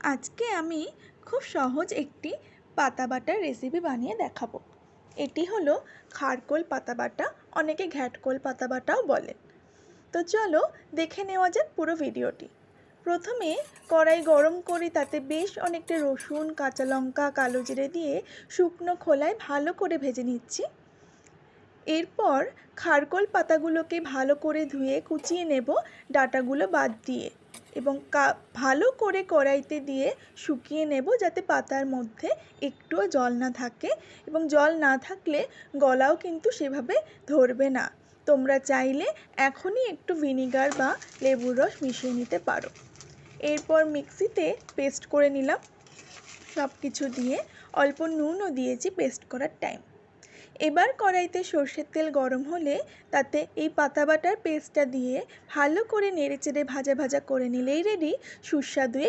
আজকে আমি খুব সহজ একটি পাতা বাটার রেসিপি বানিয়ে দেখাবো। এটি হলো খারকোল পাতা বাটা, অনেকে ঘ্যাটকোল পাতা বাটাও বলেন। তো চলো দেখে নেওয়া যাক পুরো ভিডিওটি। প্রথমে কড়াই গরম করে তাতে বেশ অনেকটা রসুন, কাঁচা লঙ্কা, কালো জিরে দিয়ে শুকনো খোলায় ভালো করে ভেজে নিচ্ছি। এরপর খারকোল পাতাগুলোকে ভালো করে ধুয়ে কুচিয়ে নেব, ডাঁটাগুলো বাদ দিয়ে, এবং ভালো করে কড়াইতে দিয়ে শুকিয়ে নেব যাতে পাতার মধ্যে একটুও জল না থাকে, এবং জল না থাকলে গলাও কিন্তু সেভাবে ধরবে না। তোমরা চাইলে এখনই একটু ভিনিগার বা লেবুর রস মিশিয়ে নিতে পারো। এরপর মিক্সিতে পেস্ট করে নিলাম সব কিছু দিয়ে, অল্প নুনও দিয়েছি পেস্ট করার টাইম। এবার কড়াইতে সর্ষের তেল গরম হলে তাতে এই পাতা বাটার পেস্টটা দিয়ে ভালো করে নেড়েচেড়ে ভাজা ভাজা করে নিলেই রেডি সুস্বাদু